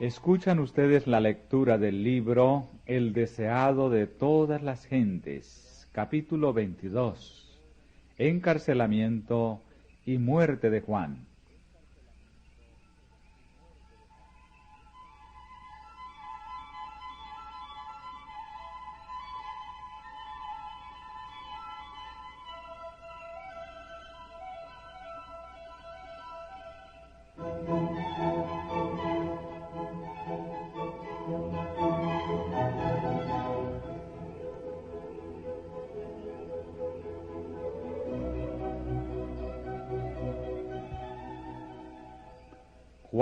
Escuchan ustedes la lectura del libro El deseado de todas las gentes, capítulo 22, Encarcelamiento y muerte de Juan.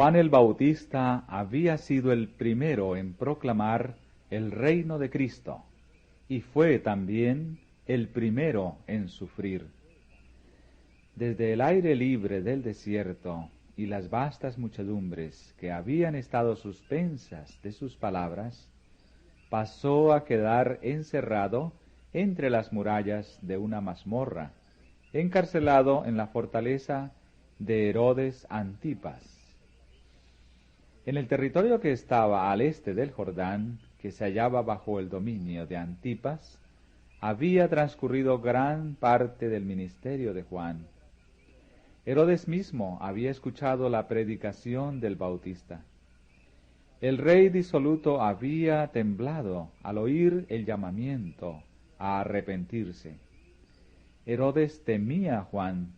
Juan el Bautista había sido el primero en proclamar el reino de Cristo y fue también el primero en sufrir. Desde el aire libre del desierto y las vastas muchedumbres que habían estado suspensas de sus palabras, pasó a quedar encerrado entre las murallas de una mazmorra, encarcelado en la fortaleza de Herodes Antipas. En el territorio que estaba al este del Jordán, que se hallaba bajo el dominio de Antipas, había transcurrido gran parte del ministerio de Juan. Herodes mismo había escuchado la predicación del Bautista. El rey disoluto había temblado al oír el llamamiento a arrepentirse. Herodes temía a Juan,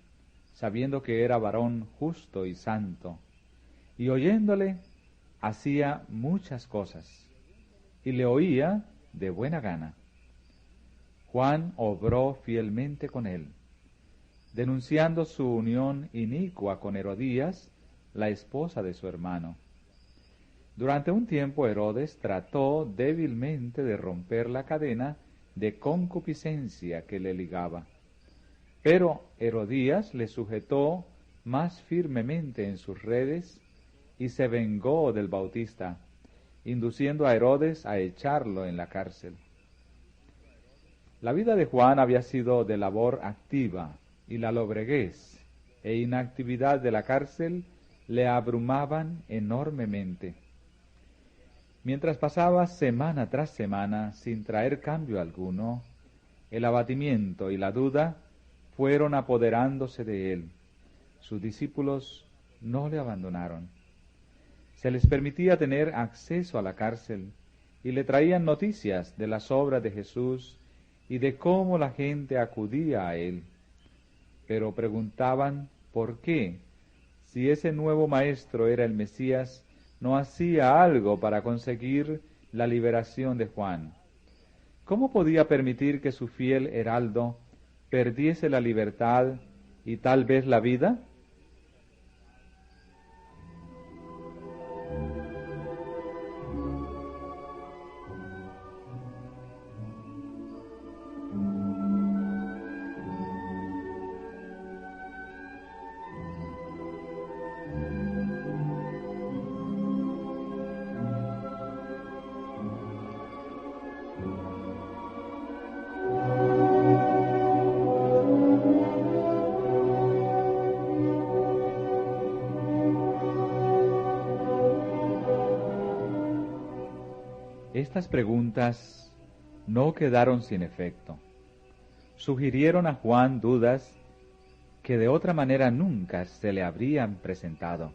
sabiendo que era varón justo y santo, y oyéndole hacía muchas cosas, y le oía de buena gana. Juan obró fielmente con él, denunciando su unión inicua con Herodías, la esposa de su hermano. Durante un tiempo Herodes trató débilmente de romper la cadena de concupiscencia que le ligaba, pero Herodías le sujetó más firmemente en sus redes y se vengó del Bautista, induciendo a Herodes a echarlo en la cárcel. La vida de Juan había sido de labor activa, y la lobreguez e inactividad de la cárcel le abrumaban enormemente. Mientras pasaba semana tras semana sin traer cambio alguno, el abatimiento y la duda fueron apoderándose de él. Sus discípulos no le abandonaron. Se les permitía tener acceso a la cárcel y le traían noticias de las obras de Jesús y de cómo la gente acudía a él. Pero preguntaban por qué, si ese nuevo maestro era el Mesías, no hacía algo para conseguir la liberación de Juan. ¿Cómo podía permitir que su fiel heraldo perdiese la libertad y tal vez la vida? Estas preguntas no quedaron sin efecto. Sugirieron a Juan dudas que de otra manera nunca se le habrían presentado.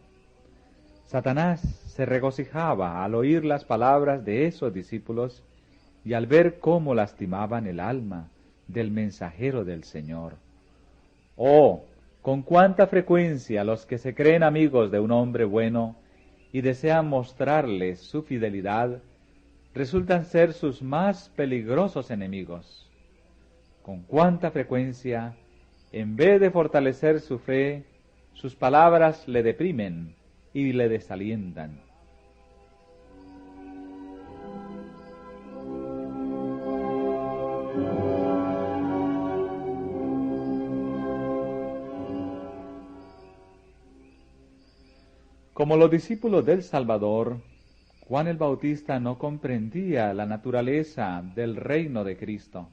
Satanás se regocijaba al oír las palabras de esos discípulos y al ver cómo lastimaban el alma del mensajero del Señor. ¡Oh! Con cuánta frecuencia los que se creen amigos de un hombre bueno y desean mostrarle su fidelidad resultan ser sus más peligrosos enemigos. Con cuánta frecuencia, en vez de fortalecer su fe, sus palabras le deprimen y le desalientan. Como los discípulos del Salvador, Juan el Bautista no comprendía la naturaleza del reino de Cristo.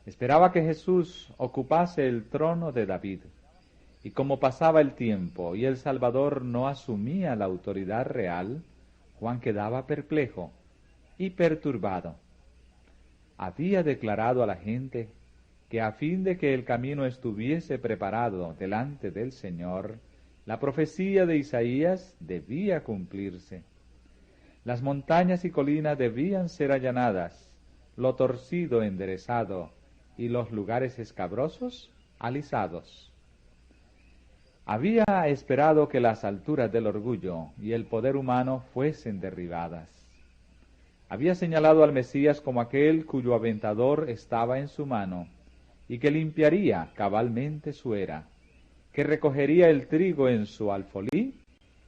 Esperaba que Jesús ocupase el trono de David, y como pasaba el tiempo y el Salvador no asumía la autoridad real, Juan quedaba perplejo y perturbado. Había declarado a la gente que a fin de que el camino estuviese preparado delante del Señor, la profecía de Isaías debía cumplirse. Las montañas y colinas debían ser allanadas, lo torcido enderezado y los lugares escabrosos alisados. Había esperado que las alturas del orgullo y el poder humano fuesen derribadas. Había señalado al Mesías como aquel cuyo aventador estaba en su mano y que limpiaría cabalmente su era, que recogería el trigo en su alfolí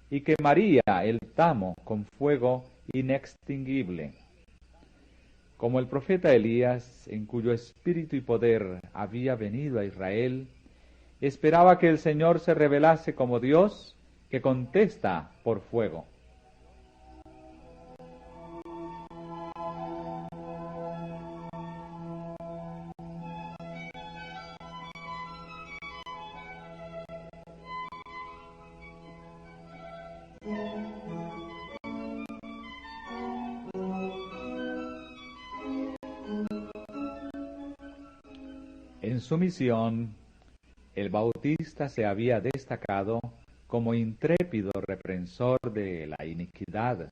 y quemaría el tamo con fuego inextinguible. Como el profeta Elías, en cuyo espíritu y poder había venido a Israel, esperaba que el Señor se revelase como Dios que contesta por fuego. En su misión, el Bautista se había destacado como intrépido reprensor de la iniquidad,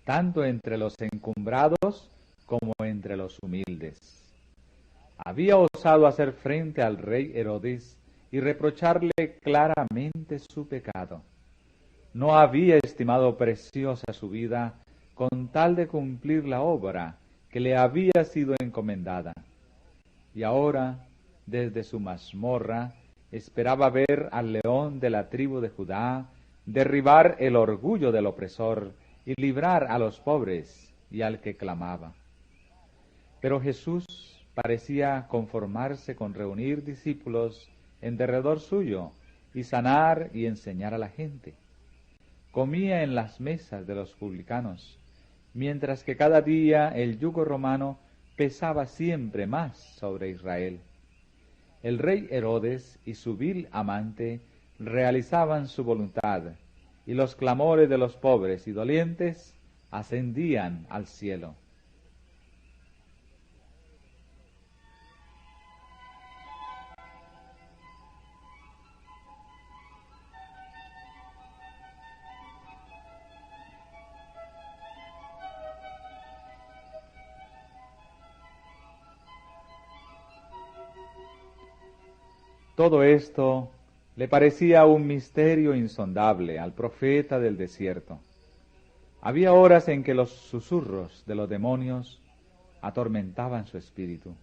tanto entre los encumbrados como entre los humildes. Había osado hacer frente al rey Herodes y reprocharle claramente su pecado. No había estimado preciosa su vida con tal de cumplir la obra que le había sido encomendada. Y ahora, desde su mazmorra, esperaba ver al león de la tribu de Judá derribar el orgullo del opresor y librar a los pobres y al que clamaba. Pero Jesús parecía conformarse con reunir discípulos en derredor suyo y sanar y enseñar a la gente. Comía en las mesas de los publicanos, mientras que cada día el yugo romano pesaba siempre más sobre Israel. El rey Herodes y su vil amante realizaban su voluntad, y los clamores de los pobres y dolientes ascendían al cielo. Todo esto le parecía un misterio insondable al profeta del desierto. Había horas en que los susurros de los demonios atormentaban su espíritu,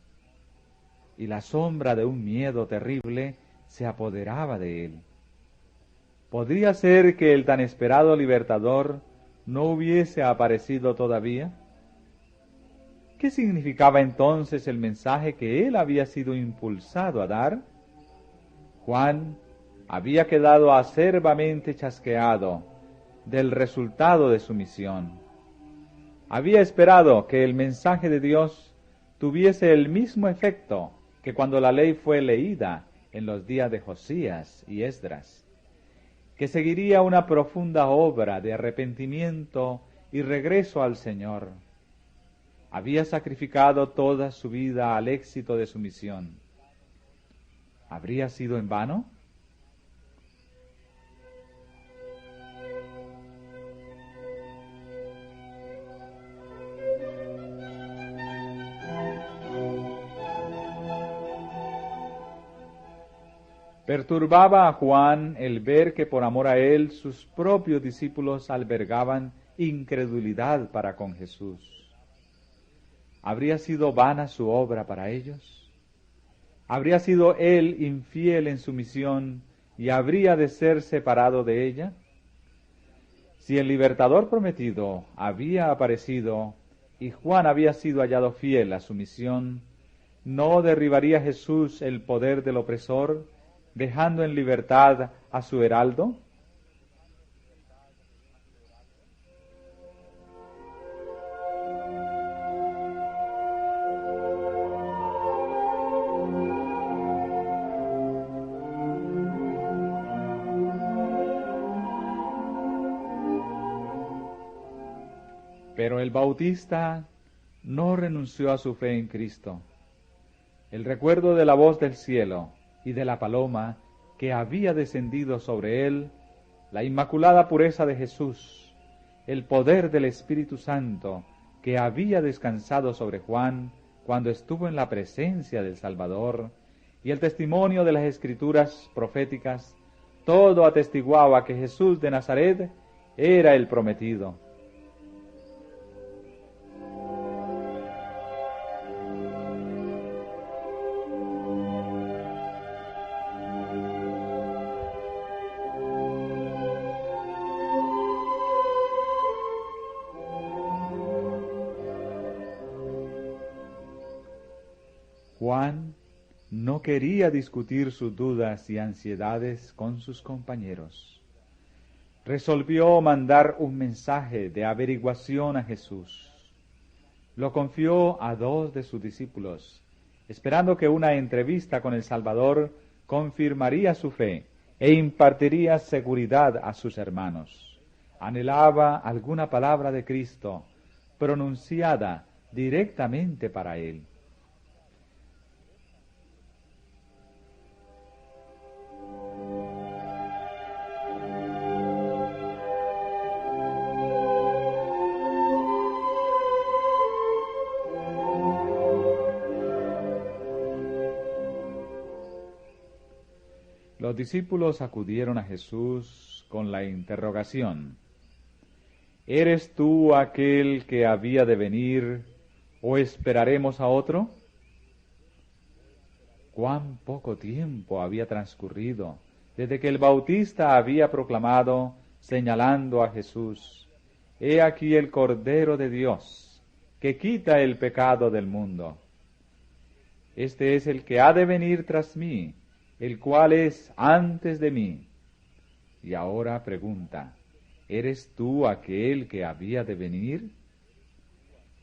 y la sombra de un miedo terrible se apoderaba de él. ¿Podría ser que el tan esperado libertador no hubiese aparecido todavía? ¿Qué significaba entonces el mensaje que él había sido impulsado a dar? Juan había quedado acerbamente chasqueado del resultado de su misión. Había esperado que el mensaje de Dios tuviese el mismo efecto que cuando la ley fue leída en los días de Josías y Esdras, que seguiría una profunda obra de arrepentimiento y regreso al Señor. Había sacrificado toda su vida al éxito de su misión. ¿Habría sido en vano? Perturbaba a Juan el ver que por amor a él sus propios discípulos albergaban incredulidad para con Jesús. ¿Habría sido vana su obra para ellos? ¿Habría sido él infiel en su misión y habría de ser separado de ella? Si el libertador prometido había aparecido y Juan había sido hallado fiel a su misión, ¿no derribaría Jesús el poder del opresor, dejando en libertad a su heraldo? Pero el Bautista no renunció a su fe en Cristo. El recuerdo de la voz del cielo y de la paloma que había descendido sobre él, la inmaculada pureza de Jesús, el poder del Espíritu Santo que había descansado sobre Juan cuando estuvo en la presencia del Salvador, y el testimonio de las Escrituras proféticas, todo atestiguaba que Jesús de Nazaret era el prometido. Juan no quería discutir sus dudas y ansiedades con sus compañeros. Resolvió mandar un mensaje de averiguación a Jesús. Lo confió a 2 de sus discípulos, esperando que una entrevista con el Salvador confirmaría su fe e impartiría seguridad a sus hermanos. Anhelaba alguna palabra de Cristo, pronunciada directamente para él. Los discípulos acudieron a Jesús con la interrogación: ¿eres tú aquel que había de venir, o esperaremos a otro? Cuán poco tiempo había transcurrido desde que el Bautista había proclamado, señalando a Jesús: «He aquí el Cordero de Dios, que quita el pecado del mundo. Este es el que ha de venir tras mí, el cual es antes de mí». Y ahora pregunta: ¿eres tú aquel que había de venir?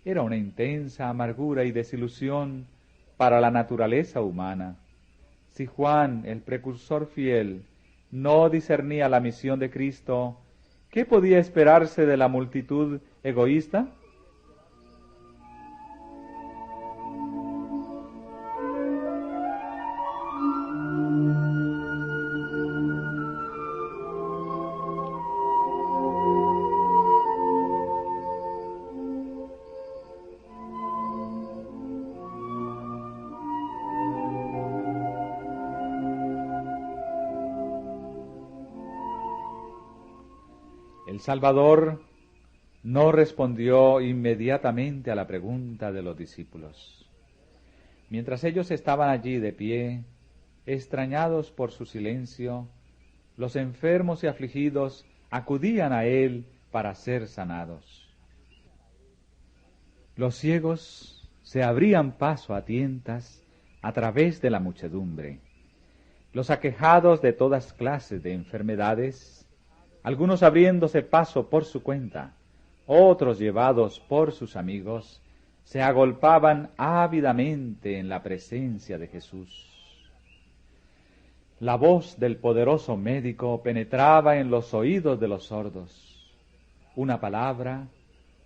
Era una intensa amargura y desilusión para la naturaleza humana. Si Juan, el precursor fiel, no discernía la misión de Cristo, ¿qué podía esperarse de la multitud egoísta? El Salvador no respondió inmediatamente a la pregunta de los discípulos. Mientras ellos estaban allí de pie, extrañados por su silencio, los enfermos y afligidos acudían a él para ser sanados. Los ciegos se abrían paso a tientas a través de la muchedumbre. Los aquejados de todas clases de enfermedades, algunos abriéndose paso por su cuenta, otros llevados por sus amigos, se agolpaban ávidamente en la presencia de Jesús. La voz del poderoso médico penetraba en los oídos de los sordos. Una palabra,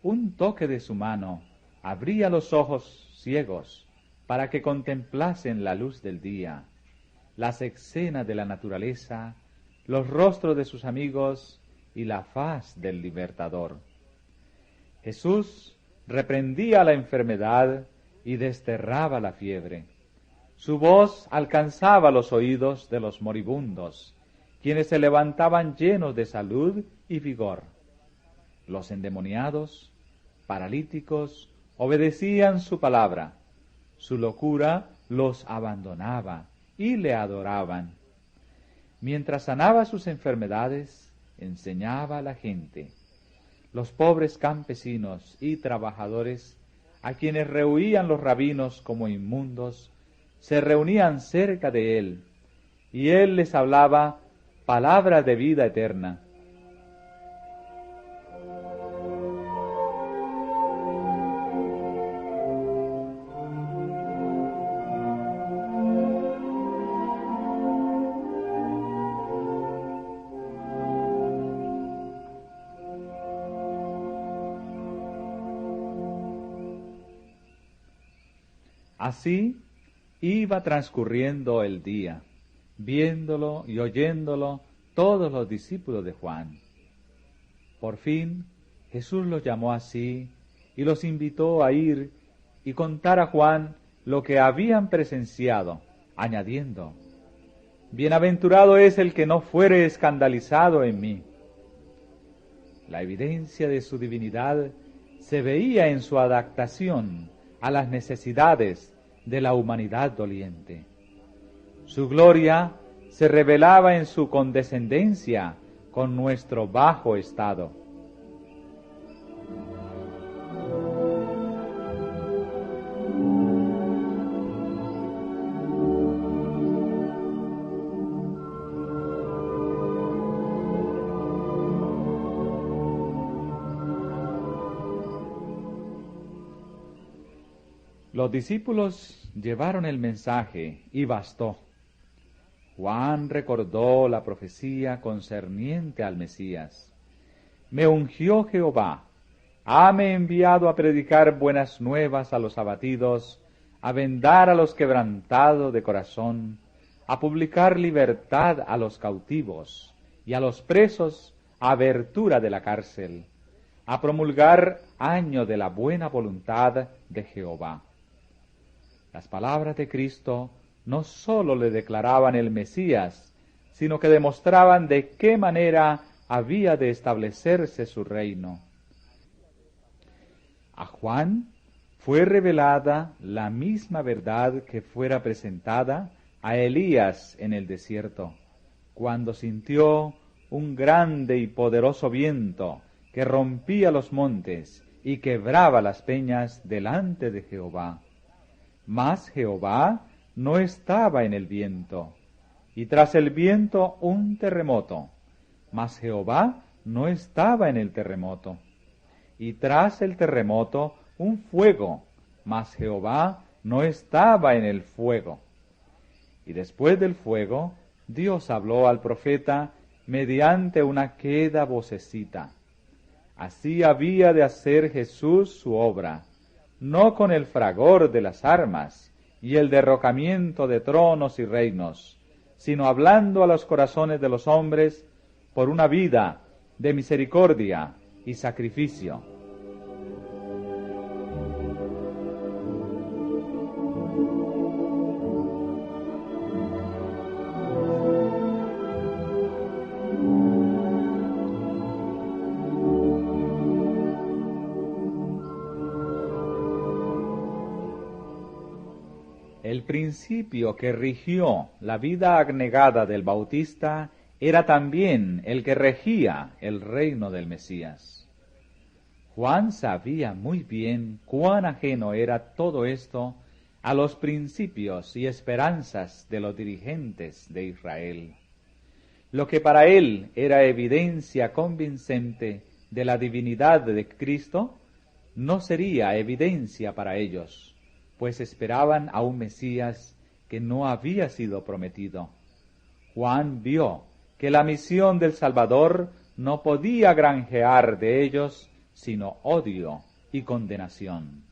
un toque de su mano, abría los ojos ciegos para que contemplasen la luz del día, las escenas de la naturaleza, los rostros de sus amigos y la faz del libertador. Jesús reprendía la enfermedad y desterraba la fiebre. Su voz alcanzaba los oídos de los moribundos, quienes se levantaban llenos de salud y vigor. Los endemoniados, paralíticos, obedecían su palabra. Su locura los abandonaba y le adoraban. Mientras sanaba sus enfermedades, enseñaba a la gente. Los pobres campesinos y trabajadores, a quienes rehuían los rabinos como inmundos, se reunían cerca de él, y él les hablaba palabras de vida eterna. Así iba transcurriendo el día, viéndolo y oyéndolo todos los discípulos de Juan. Por fin Jesús los llamó así y los invitó a ir y contar a Juan lo que habían presenciado, añadiendo: Bienaventurado es el que no fuere escandalizado en mí. La evidencia de su divinidad se veía en su adaptación a las necesidades de la humanidad doliente. Su gloria se revelaba en su condescendencia con nuestro bajo estado. Los discípulos llevaron el mensaje y bastó. Juan recordó la profecía concerniente al Mesías. Me ungió Jehová, hame enviado a predicar buenas nuevas a los abatidos, a vendar a los quebrantados de corazón, a publicar libertad a los cautivos y a los presos abertura de la cárcel, a promulgar año de la buena voluntad de Jehová. Las palabras de Cristo no sólo le declaraban el Mesías, sino que demostraban de qué manera había de establecerse su reino. A Juan fue revelada la misma verdad que fuera presentada a Elías en el desierto, cuando sintió un grande y poderoso viento que rompía los montes y quebraba las peñas delante de Jehová. Mas Jehová no estaba en el viento, y tras el viento un terremoto. Mas Jehová no estaba en el terremoto, y tras el terremoto un fuego. Mas Jehová no estaba en el fuego. Y después del fuego, Dios habló al profeta mediante una queda vocecita. Así había de hacer Jesús su obra, no con el fragor de las armas y el derrocamiento de tronos y reinos, sino hablando a los corazones de los hombres por una vida de misericordia y sacrificio. El principio que rigió la vida abnegada del Bautista era también el que regía el reino del Mesías. Juan sabía muy bien cuán ajeno era todo esto a los principios y esperanzas de los dirigentes de Israel. Lo que para él era evidencia convincente de la divinidad de Cristo, no sería evidencia para ellos, pues esperaban a un Mesías que no había sido prometido. Juan vio que la misión del Salvador no podía granjear de ellos sino odio y condenación.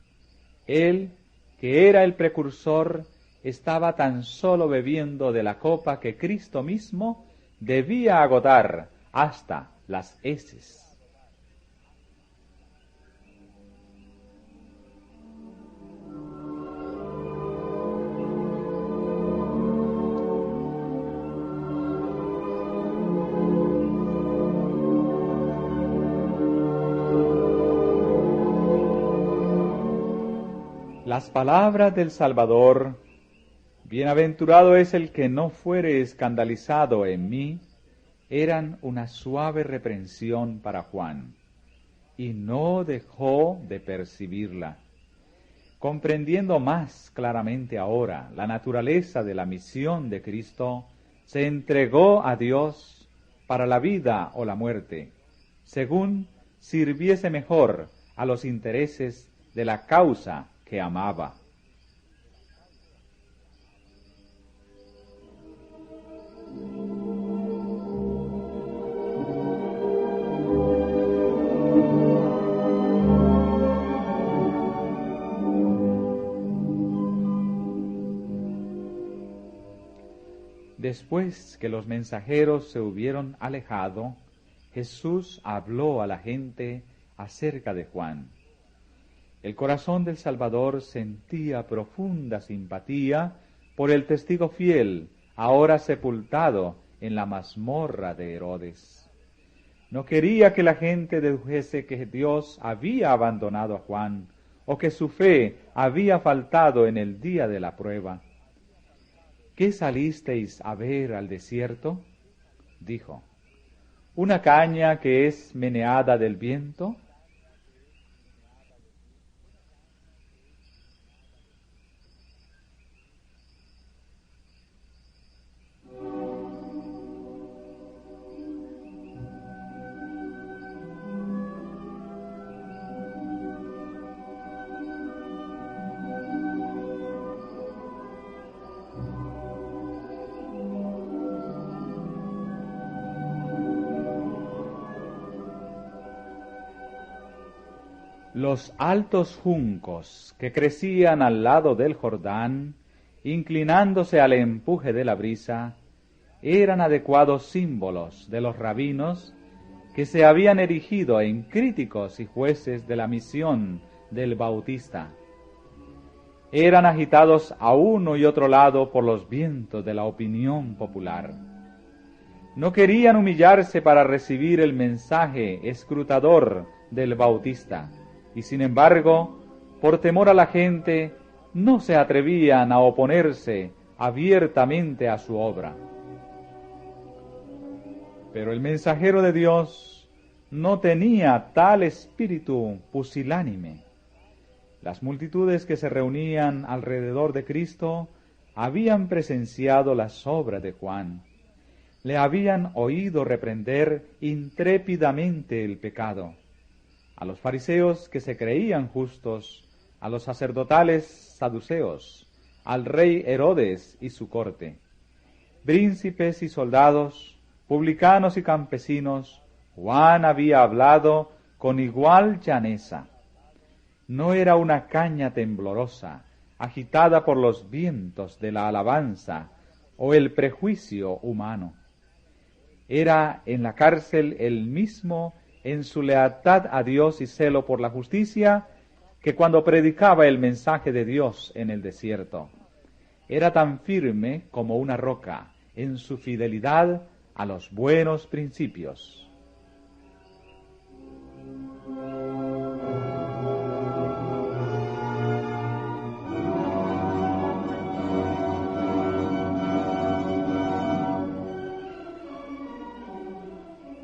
Él, que era el precursor, estaba tan solo bebiendo de la copa que Cristo mismo debía agotar hasta las heces. Las palabras del Salvador, bienaventurado es el que no fuere escandalizado en mí, eran una suave reprensión para Juan, y no dejó de percibirla. Comprendiendo más claramente ahora la naturaleza de la misión de Cristo, se entregó a Dios para la vida o la muerte, según sirviese mejor a los intereses de la causa que amaba. Después que los mensajeros se hubieron alejado, Jesús habló a la gente acerca de Juan. El corazón del Salvador sentía profunda simpatía por el testigo fiel, ahora sepultado en la mazmorra de Herodes. No quería que la gente dedujese que Dios había abandonado a Juan, o que su fe había faltado en el día de la prueba. ¿Qué salisteis a ver al desierto? Dijo. ¿Una caña que es meneada del viento? Los altos juncos que crecían al lado del Jordán, inclinándose al empuje de la brisa, eran adecuados símbolos de los rabinos que se habían erigido en críticos y jueces de la misión del Bautista. Eran agitados a uno y otro lado por los vientos de la opinión popular. No querían humillarse para recibir el mensaje escrutador del Bautista, y sin embargo, por temor a la gente, no se atrevían a oponerse abiertamente a su obra. Pero el mensajero de Dios no tenía tal espíritu pusilánime. Las multitudes que se reunían alrededor de Cristo habían presenciado las obras de Juan. Le habían oído reprender intrépidamente el pecado. A los fariseos que se creían justos, a los sacerdotales saduceos, al rey Herodes y su corte, príncipes y soldados, publicanos y campesinos, Juan había hablado con igual llaneza. No era una caña temblorosa, agitada por los vientos de la alabanza o el prejuicio humano. Era en la cárcel el mismo en su lealtad a Dios y celo por la justicia, que cuando predicaba el mensaje de Dios en el desierto. Era tan firme como una roca en su fidelidad a los buenos principios.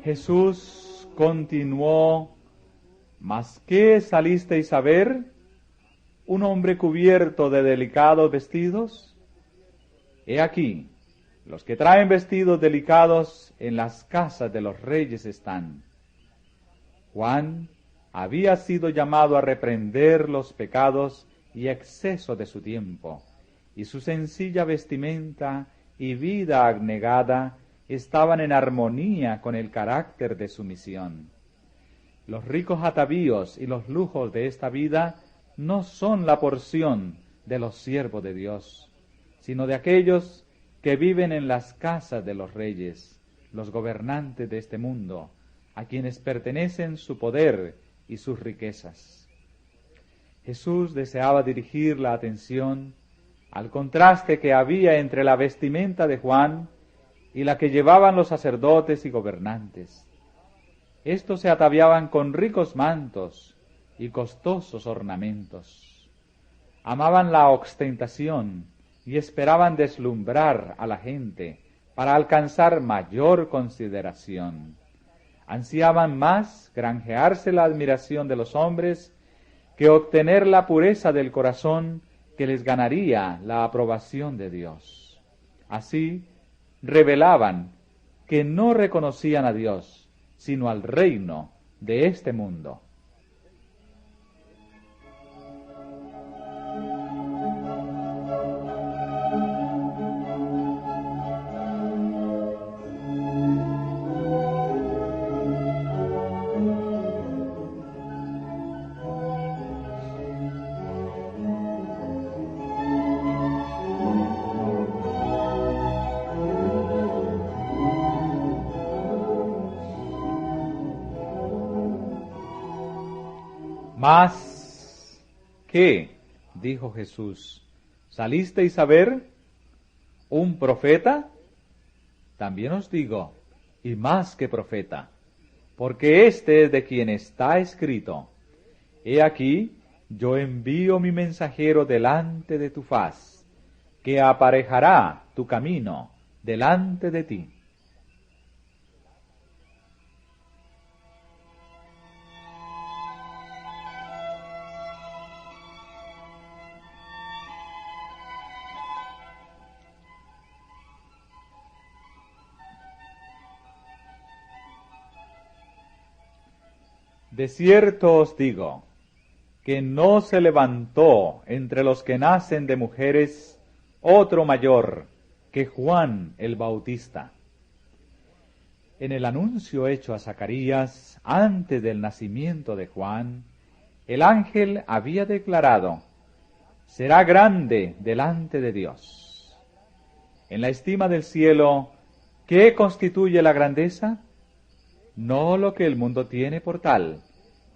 Jesús continuó: ¿Mas qué salisteis a ver? ¿Un hombre cubierto de delicados vestidos? He aquí, los que traen vestidos delicados en las casas de los reyes están. Juan había sido llamado a reprender los pecados y exceso de su tiempo, y su sencilla vestimenta y vida abnegada estaban en armonía con el carácter de su misión. Los ricos atavíos y los lujos de esta vida no son la porción de los siervos de Dios, sino de aquellos que viven en las casas de los reyes, los gobernantes de este mundo, a quienes pertenecen su poder y sus riquezas. Jesús deseaba dirigir la atención al contraste que había entre la vestimenta de Juan y la que llevaban los sacerdotes y gobernantes. Estos se ataviaban con ricos mantos y costosos ornamentos. Amaban la ostentación y esperaban deslumbrar a la gente para alcanzar mayor consideración. Ansiaban más granjearse la admiración de los hombres que obtener la pureza del corazón que les ganaría la aprobación de Dios. Así, revelaban que no reconocían a Dios, sino al reino de este mundo. Mas, ¿qué? Dijo Jesús, ¿salisteis a ver un profeta? También os digo, y más que profeta, porque este es de quien está escrito: He aquí, yo envío mi mensajero delante de tu faz, que aparejará tu camino delante de ti. De cierto os digo, que no se levantó entre los que nacen de mujeres otro mayor que Juan el Bautista. En el anuncio hecho a Zacarías antes del nacimiento de Juan, el ángel había declarado: será grande delante de Dios. En la estima del cielo, ¿qué constituye la grandeza? No lo que el mundo tiene por tal,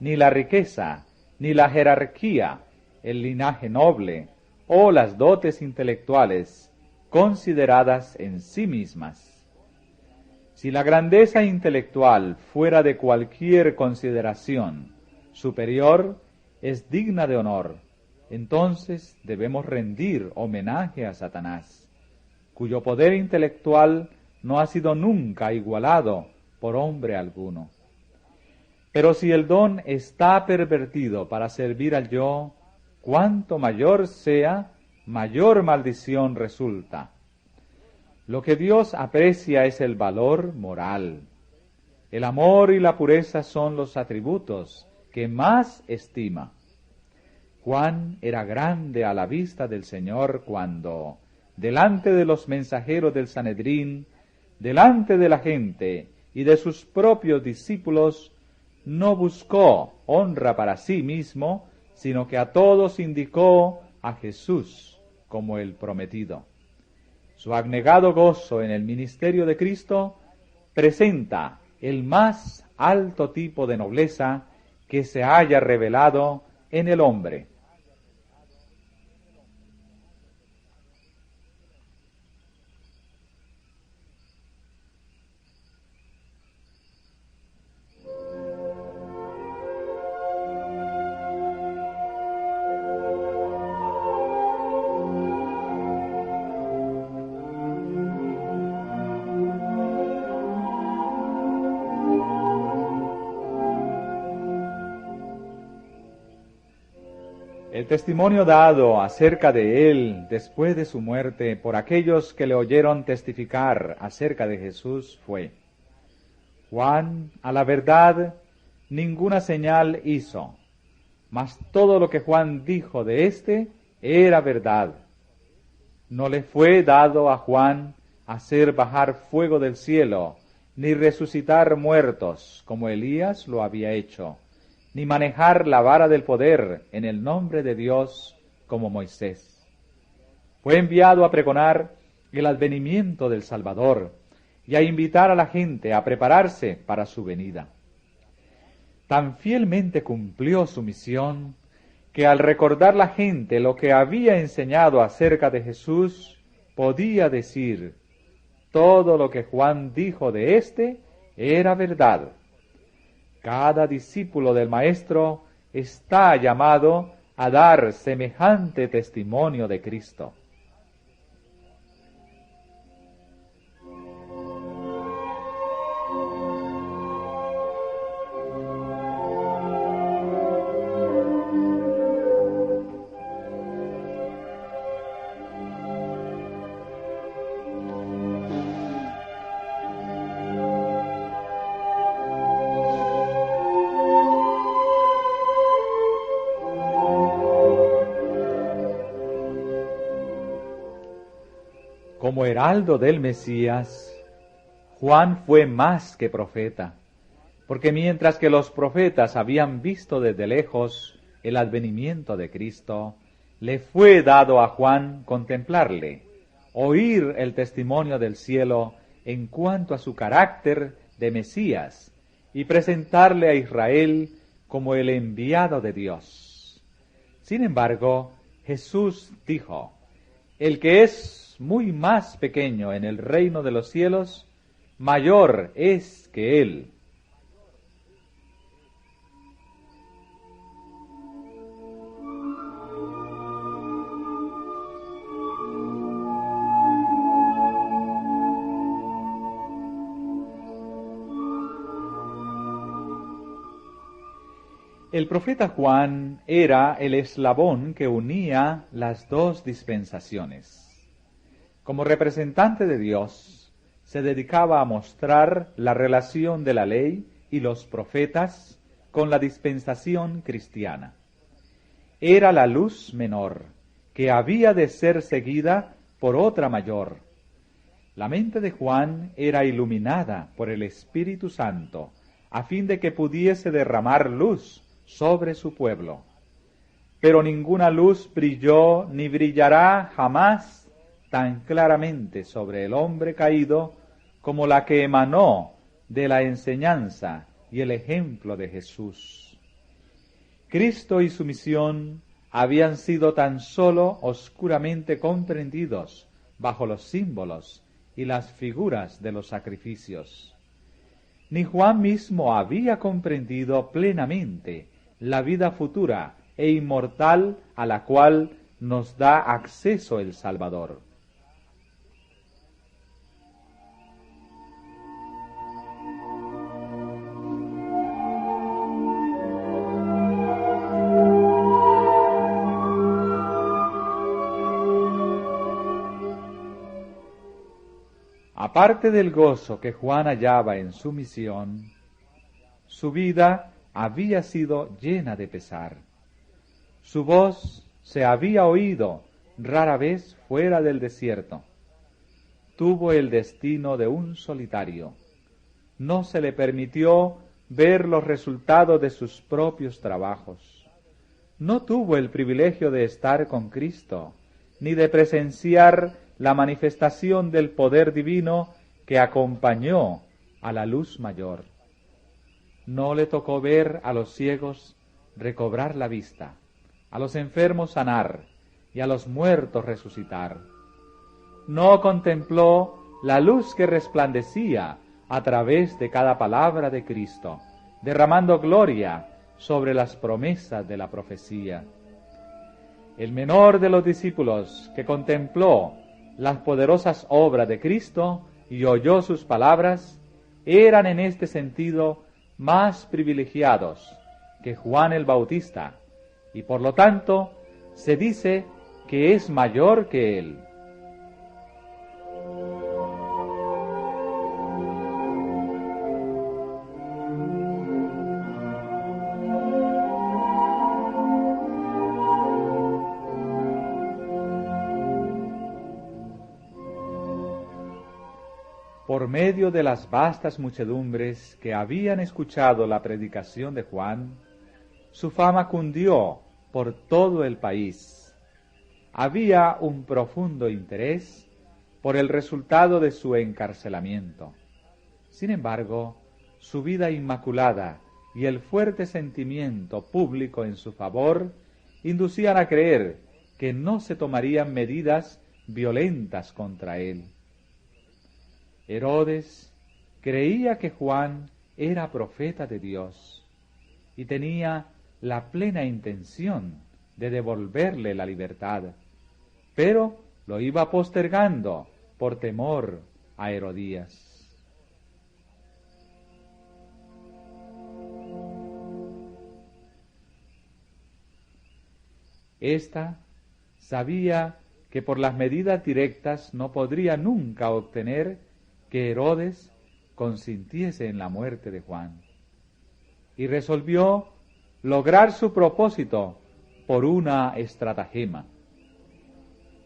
ni la riqueza, ni la jerarquía, el linaje noble, o las dotes intelectuales, consideradas en sí mismas. Si la grandeza intelectual fuera de cualquier consideración superior, es digna de honor, entonces debemos rendir homenaje a Satanás, cuyo poder intelectual no ha sido nunca igualado por hombre alguno. Pero si el don está pervertido para servir al yo, cuanto mayor sea, mayor maldición resulta. Lo que Dios aprecia es el valor moral. El amor y la pureza son los atributos que más estima. Juan era grande a la vista del Señor cuando, delante de los mensajeros del Sanedrín, delante de la gente y de sus propios discípulos, no buscó honra para sí mismo, sino que a todos indicó a Jesús como el prometido. Su abnegado gozo en el ministerio de Cristo presenta el más alto tipo de nobleza que se haya revelado en el hombre. El testimonio dado acerca de él después de su muerte por aquellos que le oyeron testificar acerca de Jesús fue: Juan, a la verdad, ninguna señal hizo, mas todo lo que Juan dijo de éste era verdad. No le fue dado a Juan hacer bajar fuego del cielo, ni resucitar muertos, como Elías lo había hecho, ni manejar la vara del poder en el nombre de Dios como Moisés. Fue enviado a pregonar el advenimiento del Salvador y a invitar a la gente a prepararse para su venida. Tan fielmente cumplió su misión que al recordar la gente lo que había enseñado acerca de Jesús, podía decir: todo lo que Juan dijo de éste era verdad. Cada discípulo del Maestro está llamado a dar semejante testimonio de Cristo. Como heraldo del Mesías, Juan fue más que profeta, porque mientras que los profetas habían visto desde lejos el advenimiento de Cristo, le fue dado a Juan contemplarle, oír el testimonio del cielo en cuanto a su carácter de Mesías y presentarle a Israel como el enviado de Dios. Sin embargo, Jesús dijo: el que es muy más pequeño en el reino de los cielos, mayor es que él. El profeta Juan era el eslabón que unía las dos dispensaciones. Como representante de Dios, se dedicaba a mostrar la relación de la ley y los profetas con la dispensación cristiana. Era la luz menor, que había de ser seguida por otra mayor. La mente de Juan era iluminada por el Espíritu Santo, a fin de que pudiese derramar luz sobre su pueblo. Pero ninguna luz brilló ni brillará jamás tan claramente sobre el hombre caído como la que emanó de la enseñanza y el ejemplo de Jesús. Cristo y su misión habían sido tan solo oscuramente comprendidos bajo los símbolos y las figuras de los sacrificios. Ni Juan mismo había comprendido plenamente la vida futura e inmortal a la cual nos da acceso el Salvador. Aparte del gozo que Juan hallaba en su misión, su vida había sido llena de pesar. Su voz se había oído rara vez fuera del desierto. Tuvo el destino de un solitario. No se le permitió ver los resultados de sus propios trabajos. No tuvo el privilegio de estar con Cristo, ni de presenciar la manifestación del poder divino que acompañó a la luz mayor. No le tocó ver a los ciegos recobrar la vista, a los enfermos sanar y a los muertos resucitar. No contempló la luz que resplandecía a través de cada palabra de Cristo, derramando gloria sobre las promesas de la profecía. El menor de los discípulos que contempló las poderosas obras de Cristo y oyó sus palabras, eran en este sentido más privilegiados que Juan el Bautista, y por lo tanto se dice que es mayor que él. Por medio de las vastas muchedumbres que habían escuchado la predicación de Juan, su fama cundió por todo el país. Había un profundo interés por el resultado de su encarcelamiento. Sin embargo, su vida inmaculada y el fuerte sentimiento público en su favor inducían a creer que no se tomarían medidas violentas contra él. Herodes creía que Juan era profeta de Dios y tenía la plena intención de devolverle la libertad, pero lo iba postergando por temor a Herodías. Esta sabía que por las medidas directas no podría nunca obtener que Herodes consintiese en la muerte de Juan, y resolvió lograr su propósito por una estratagema.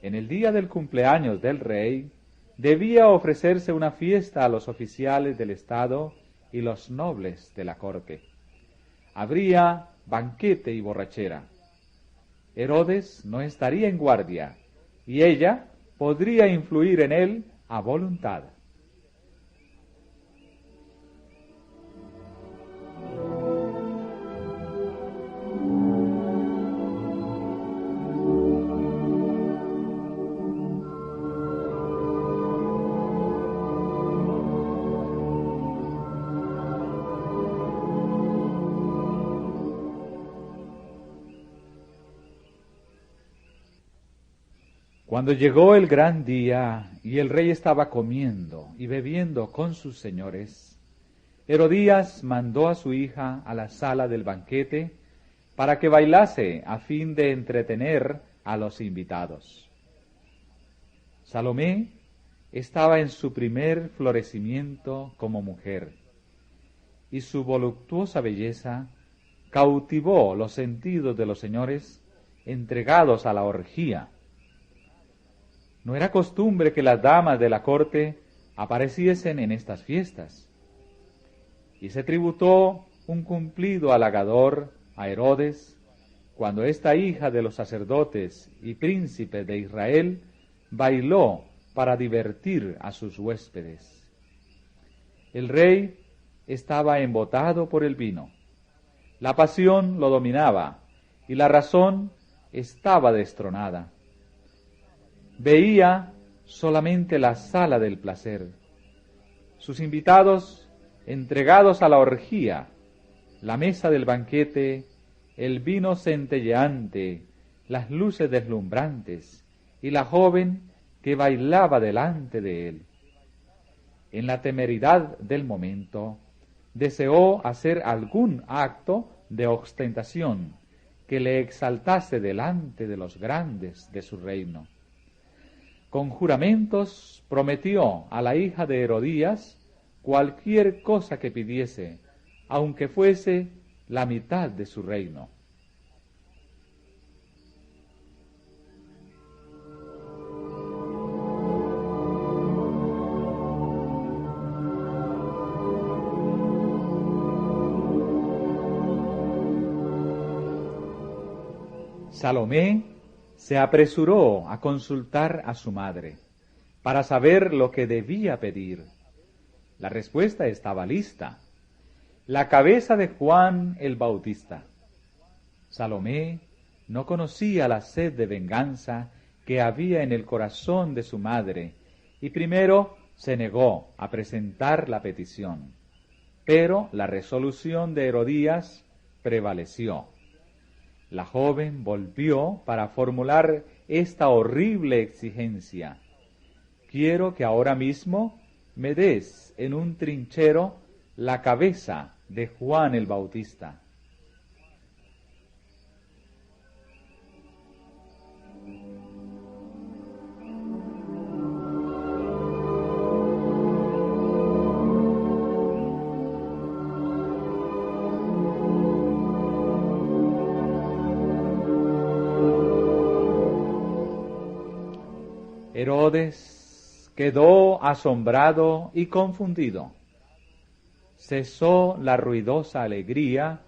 En el día del cumpleaños del rey, debía ofrecerse una fiesta a los oficiales del Estado y los nobles de la corte. Habría banquete y borrachera. Herodes no estaría en guardia, y ella podría influir en él a voluntad. Cuando llegó el gran día y el rey estaba comiendo y bebiendo con sus señores, Herodías mandó a su hija a la sala del banquete para que bailase a fin de entretener a los invitados. Salomé estaba en su primer florecimiento como mujer, y su voluptuosa belleza cautivó los sentidos de los señores entregados a la orgía. No era costumbre que las damas de la corte apareciesen en estas fiestas, y se tributó un cumplido halagador a Herodes cuando esta hija de los sacerdotes y príncipes de Israel bailó para divertir a sus huéspedes. El rey estaba embotado por el vino, la pasión lo dominaba y la razón estaba destronada. Veía solamente la sala del placer, sus invitados entregados a la orgía, la mesa del banquete, el vino centelleante, las luces deslumbrantes y la joven que bailaba delante de él. En la temeridad del momento, deseó hacer algún acto de ostentación que le exaltase delante de los grandes de su reino. Con juramentos prometió a la hija de Herodías cualquier cosa que pidiese, aunque fuese la mitad de su reino. Salomé se apresuró a consultar a su madre para saber lo que debía pedir. La respuesta estaba lista: la cabeza de Juan el Bautista. Salomé no conocía la sed de venganza que había en el corazón de su madre y primero se negó a presentar la petición, pero la resolución de Herodías prevaleció. La joven volvió para formular esta horrible exigencia: quiero que ahora mismo me des en un trinchero la cabeza de Juan el Bautista. Herodes quedó asombrado y confundido. Cesó la ruidosa alegría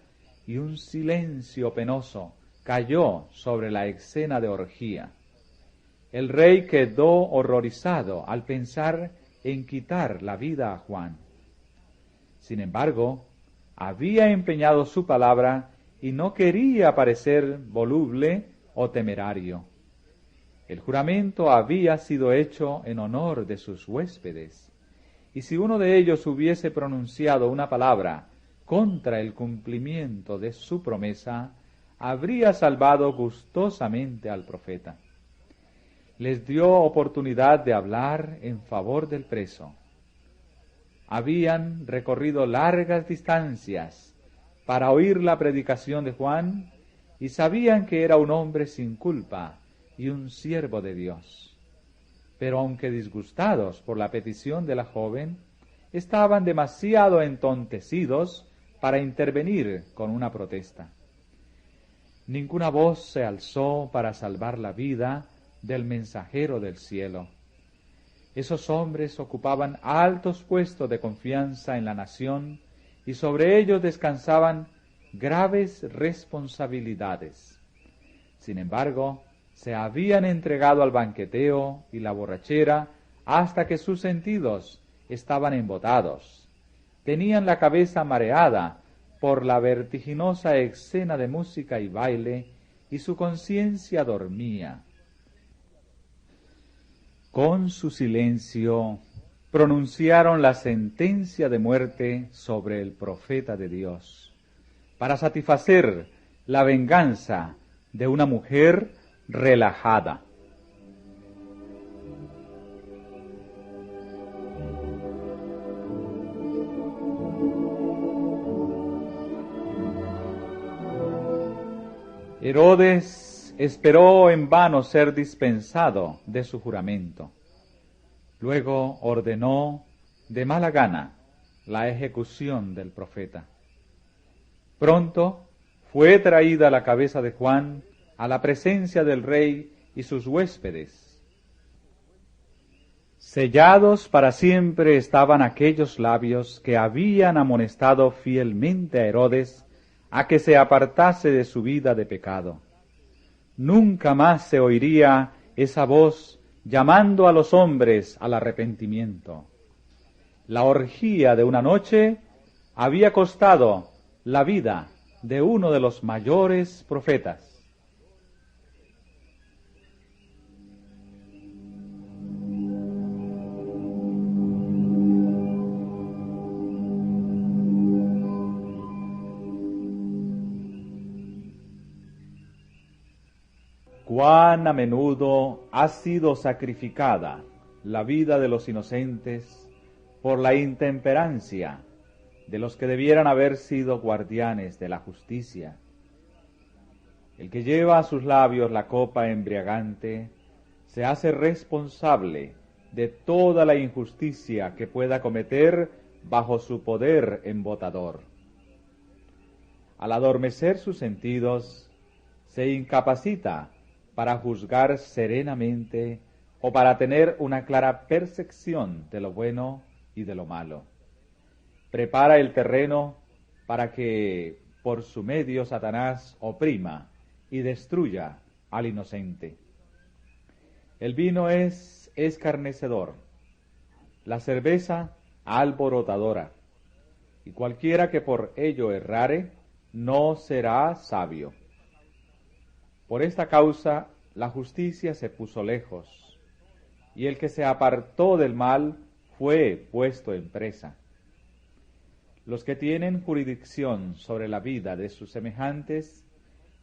y un silencio penoso cayó sobre la escena de orgía. El rey quedó horrorizado al pensar en quitar la vida a Juan. Sin embargo, había empeñado su palabra y no quería parecer voluble o temerario. El juramento había sido hecho en honor de sus huéspedes, y si uno de ellos hubiese pronunciado una palabra contra el cumplimiento de su promesa, habría salvado gustosamente al profeta. Les dio oportunidad de hablar en favor del preso. Habían recorrido largas distancias para oír la predicación de Juan y sabían que era un hombre sin culpa y un siervo de Dios. Pero aunque disgustados por la petición de la joven, estaban demasiado entontecidos para intervenir con una protesta. Ninguna voz se alzó para salvar la vida del mensajero del cielo. Esos hombres ocupaban altos puestos de confianza en la nación y sobre ellos descansaban graves responsabilidades. Sin embargo, se habían entregado al banqueteo y la borrachera hasta que sus sentidos estaban embotados. Tenían la cabeza mareada por la vertiginosa escena de música y baile, y su conciencia dormía. Con su silencio pronunciaron la sentencia de muerte sobre el profeta de Dios, para satisfacer la venganza de una mujer relajada. Herodes esperó en vano ser dispensado de su juramento. Luego ordenó de mala gana la ejecución del profeta. Pronto fue traída la cabeza de Juan a la presencia del rey y sus huéspedes. Sellados para siempre estaban aquellos labios que habían amonestado fielmente a Herodes a que se apartase de su vida de pecado. Nunca más se oiría esa voz llamando a los hombres al arrepentimiento. La orgía de una noche había costado la vida de uno de los mayores profetas. Cuán a menudo ha sido sacrificada la vida de los inocentes por la intemperancia de los que debieran haber sido guardianes de la justicia. El que lleva a sus labios la copa embriagante se hace responsable de toda la injusticia que pueda cometer bajo su poder embotador. Al adormecer sus sentidos, se incapacita para juzgar serenamente o para tener una clara percepción de lo bueno y de lo malo. Prepara el terreno para que por su medio Satanás oprima y destruya al inocente. El vino es escarnecedor, la cerveza alborotadora, y cualquiera que por ello errare no será sabio. Por esta causa la justicia se puso lejos, y el que se apartó del mal fue puesto en presa. Los que tienen jurisdicción sobre la vida de sus semejantes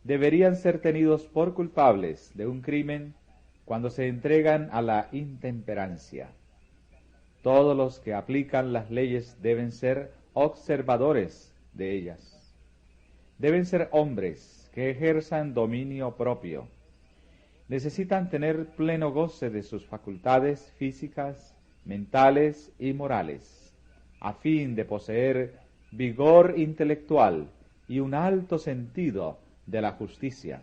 deberían ser tenidos por culpables de un crimen cuando se entregan a la intemperancia. Todos los que aplican las leyes deben ser observadores de ellas. Deben ser hombres que ejerzan dominio propio. Necesitan tener pleno goce de sus facultades físicas, mentales y morales, a fin de poseer vigor intelectual y un alto sentido de la justicia.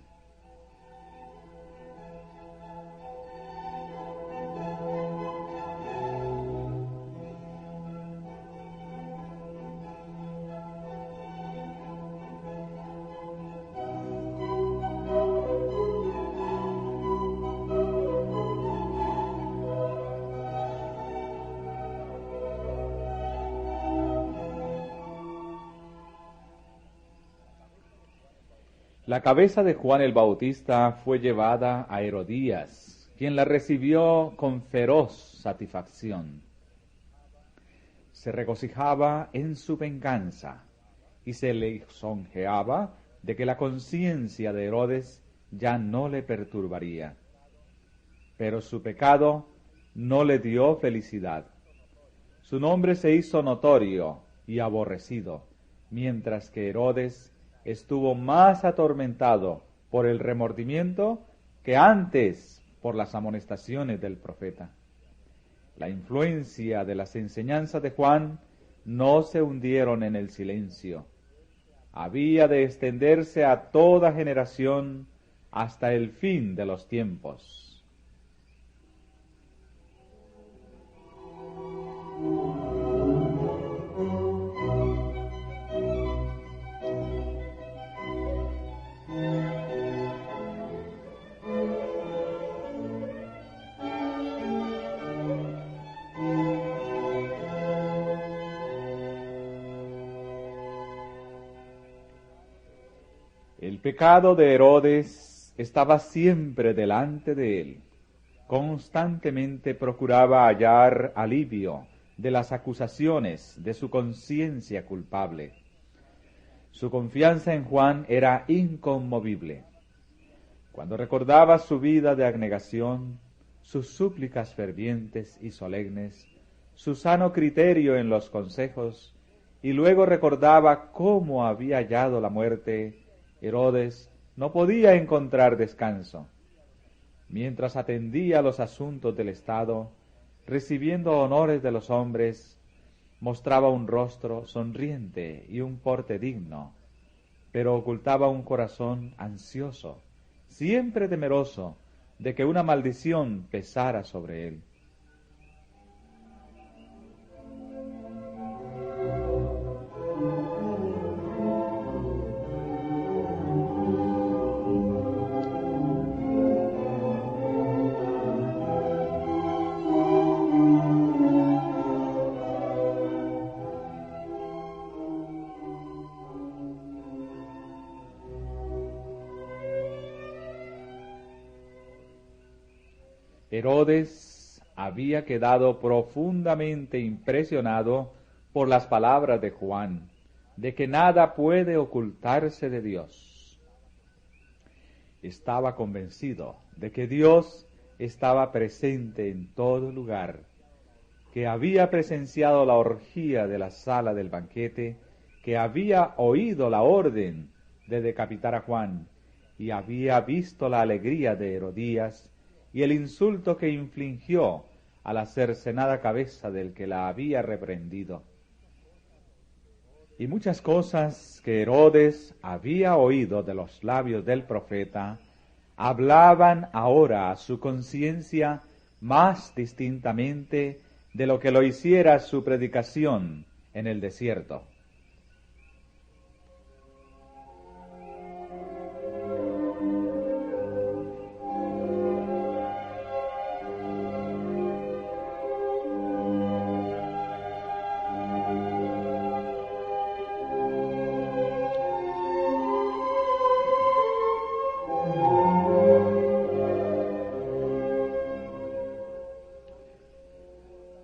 La cabeza de Juan el Bautista fue llevada a Herodías, quien la recibió con feroz satisfacción. Se regocijaba en su venganza y se lisonjeaba de que la conciencia de Herodes ya no le perturbaría. Pero su pecado no le dio felicidad. Su nombre se hizo notorio y aborrecido, mientras que Herodes estuvo más atormentado por el remordimiento que antes por las amonestaciones del profeta. La influencia de las enseñanzas de Juan no se hundieron en el silencio. Había de extenderse a toda generación hasta el fin de los tiempos. El pecado de Herodes estaba siempre delante de él. Constantemente procuraba hallar alivio de las acusaciones de su conciencia culpable. Su confianza en Juan era inconmovible. Cuando recordaba su vida de abnegación, sus súplicas fervientes y solemnes, su sano criterio en los consejos, y luego recordaba cómo había hallado la muerte, Herodes no podía encontrar descanso. Mientras atendía los asuntos del Estado, recibiendo honores de los hombres, mostraba un rostro sonriente y un porte digno, pero ocultaba un corazón ansioso, siempre temeroso de que una maldición pesara sobre él. Herodes había quedado profundamente impresionado por las palabras de Juan, de que nada puede ocultarse de Dios. Estaba convencido de que Dios estaba presente en todo lugar, que había presenciado la orgía de la sala del banquete, que había oído la orden de decapitar a Juan y había visto la alegría de Herodías y el insulto que infligió a la cercenada cabeza del que la había reprendido. Y muchas cosas que Herodes había oído de los labios del profeta hablaban ahora a su conciencia más distintamente de lo que lo hiciera su predicación en el desierto.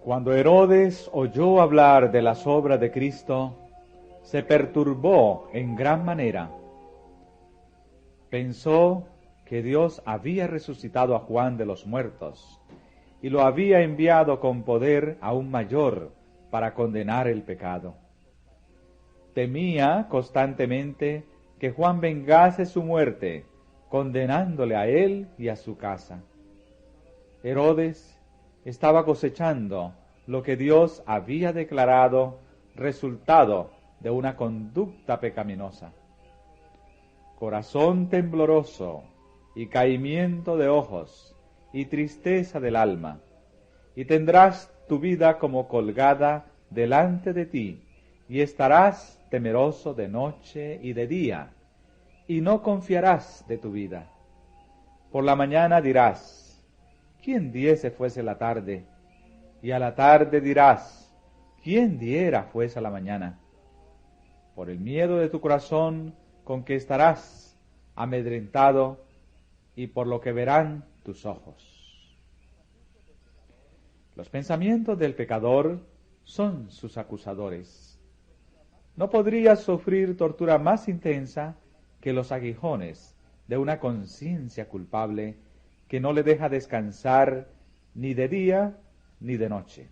Cuando Herodes oyó hablar de las obras de Cristo, se perturbó en gran manera. Pensó que Dios había resucitado a Juan de los muertos y lo había enviado con poder aún mayor para condenar el pecado. Temía constantemente que Juan vengase su muerte, condenándole a él y a su casa. Herodes estaba cosechando lo que Dios había declarado resultado de una conducta pecaminosa. Corazón tembloroso y caimiento de ojos y tristeza del alma, y tendrás tu vida como colgada delante de ti, y estarás temeroso de noche y de día, y no confiarás de tu vida. Por la mañana dirás: ¿quién diese fuese la tarde? Y a la tarde dirás: ¿quién diera fuese la mañana? Por el miedo de tu corazón con que estarás amedrentado y por lo que verán tus ojos. Los pensamientos del pecador son sus acusadores. No podría sufrir tortura más intensa que los aguijones de una conciencia culpable que no le deja descansar ni de día ni de noche.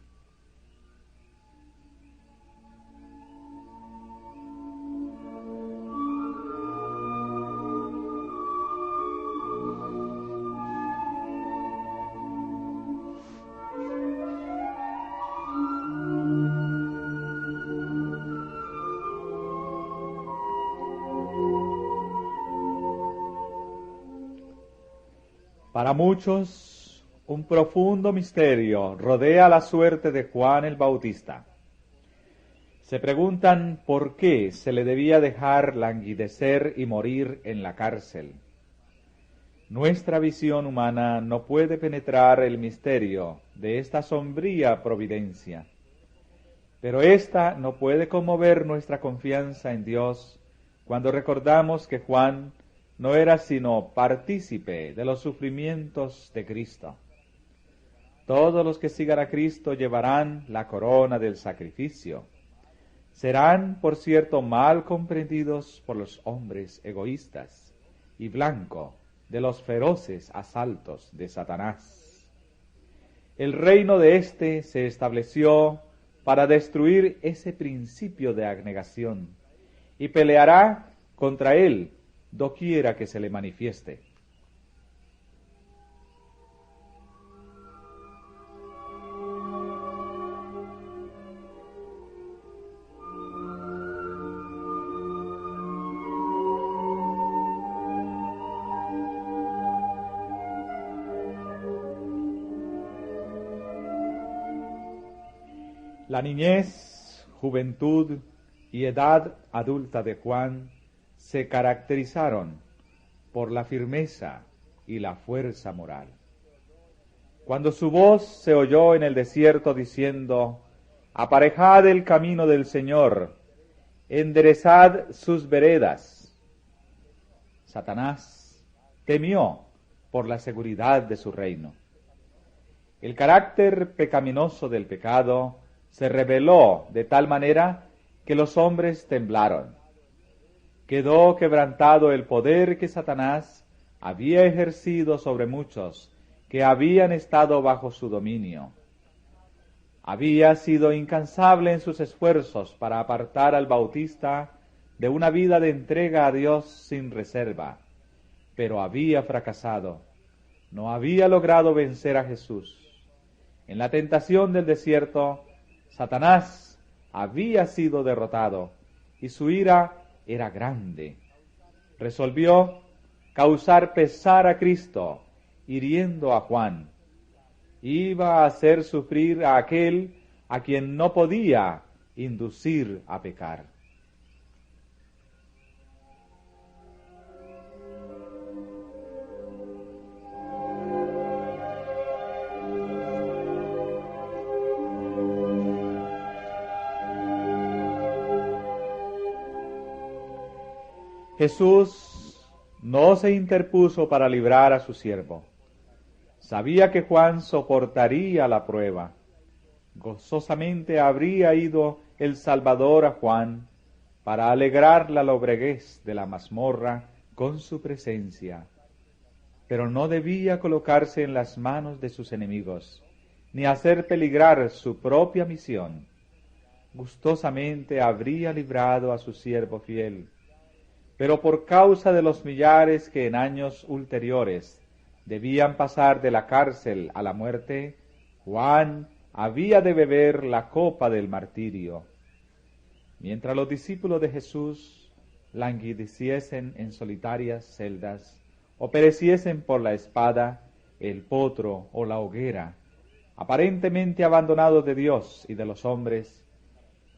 Para muchos, un profundo misterio rodea la suerte de Juan el Bautista. Se preguntan por qué se le debía dejar languidecer y morir en la cárcel. Nuestra visión humana no puede penetrar el misterio de esta sombría providencia, pero ésta no puede conmover nuestra confianza en Dios cuando recordamos que Juan no era sino partícipe de los sufrimientos de Cristo. Todos los que sigan a Cristo llevarán la corona del sacrificio. Serán, por cierto, mal comprendidos por los hombres egoístas y blanco de los feroces asaltos de Satanás. El reino de éste se estableció para destruir ese principio de abnegación y peleará contra él doquiera que se le manifieste. La niñez, juventud y edad adulta de Juan se caracterizaron por la firmeza y la fuerza moral. Cuando su voz se oyó en el desierto diciendo: «Aparejad el camino del Señor, enderezad sus veredas», Satanás temió por la seguridad de su reino. El carácter pecaminoso del pecado se reveló de tal manera que los hombres temblaron. Quedó quebrantado el poder que Satanás había ejercido sobre muchos que habían estado bajo su dominio. Había sido incansable en sus esfuerzos para apartar al Bautista de una vida de entrega a Dios sin reserva, pero había fracasado. No había logrado vencer a Jesús. En la tentación del desierto, Satanás había sido derrotado y su ira era grande. Resolvió causar pesar a Cristo, hiriendo a Juan. Iba a hacer sufrir a aquel a quien no podía inducir a pecar. Jesús no se interpuso para librar a su siervo. Sabía que Juan soportaría la prueba. Gozosamente habría ido el Salvador a Juan para alegrar la lobreguez de la mazmorra con su presencia. Pero no debía colocarse en las manos de sus enemigos, ni hacer peligrar su propia misión. Gustosamente habría librado a su siervo fiel, pero por causa de los millares que en años ulteriores debían pasar de la cárcel a la muerte, Juan había de beber la copa del martirio. Mientras los discípulos de Jesús languideciesen en solitarias celdas, o pereciesen por la espada, el potro o la hoguera, aparentemente abandonados de Dios y de los hombres,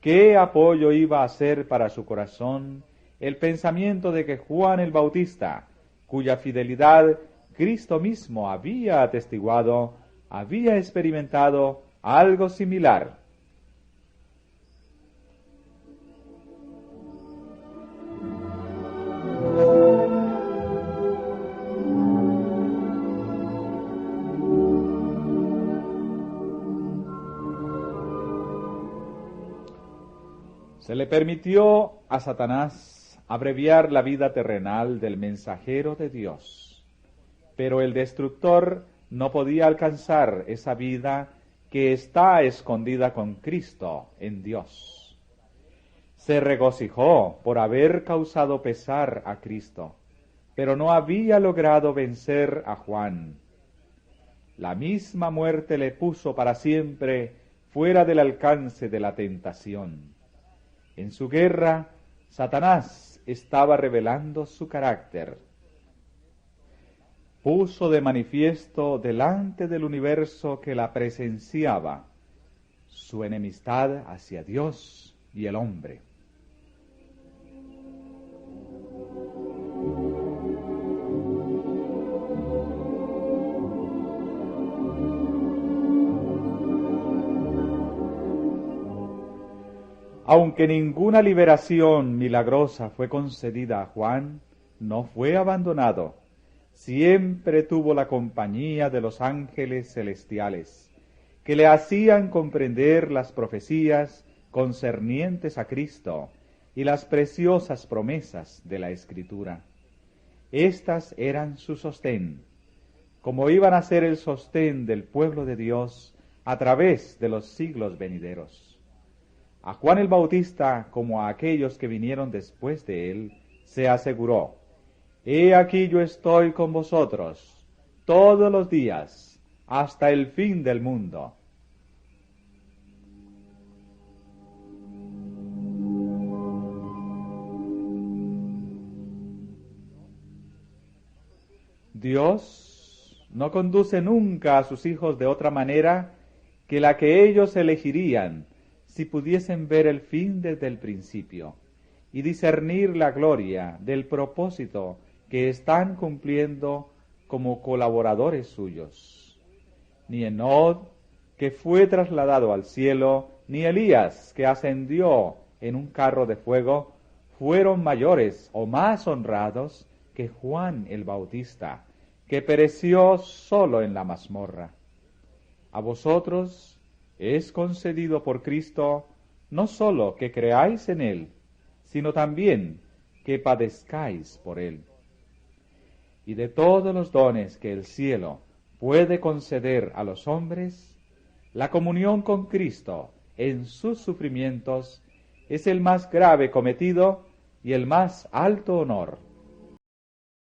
¿qué apoyo iba a ser para su corazón el pensamiento de que Juan el Bautista, cuya fidelidad Cristo mismo había atestiguado, había experimentado algo similar? Se le permitió a Satanás abreviar la vida terrenal del mensajero de Dios, pero el destructor no podía alcanzar esa vida que está escondida con Cristo en Dios. Se regocijó por haber causado pesar a Cristo, pero no había logrado vencer a Juan. La misma muerte le puso para siempre fuera del alcance de la tentación. En su guerra, Satanás estaba revelando su carácter. Puso de manifiesto delante del universo que la presenciaba su enemistad hacia Dios y el hombre. Aunque ninguna liberación milagrosa fue concedida a Juan, no fue abandonado. Siempre tuvo la compañía de los ángeles celestiales, que le hacían comprender las profecías concernientes a Cristo y las preciosas promesas de la Escritura. Estas eran su sostén, como iban a ser el sostén del pueblo de Dios a través de los siglos venideros. A Juan el Bautista, como a aquellos que vinieron después de él, se aseguró: He aquí yo estoy con vosotros todos los días, hasta el fin del mundo. Dios no conduce nunca a sus hijos de otra manera que la que ellos elegirían si pudiesen ver el fin desde el principio y discernir la gloria del propósito que están cumpliendo como colaboradores suyos. Ni Enod, que fue trasladado al cielo, ni Elías, que ascendió en un carro de fuego, fueron mayores o más honrados que Juan el Bautista, que pereció solo en la mazmorra. A vosotros es concedido por Cristo no sólo que creáis en Él, sino también que padezcáis por Él. Y de todos los dones que el cielo puede conceder a los hombres, la comunión con Cristo en sus sufrimientos es el más grave cometido y el más alto honor.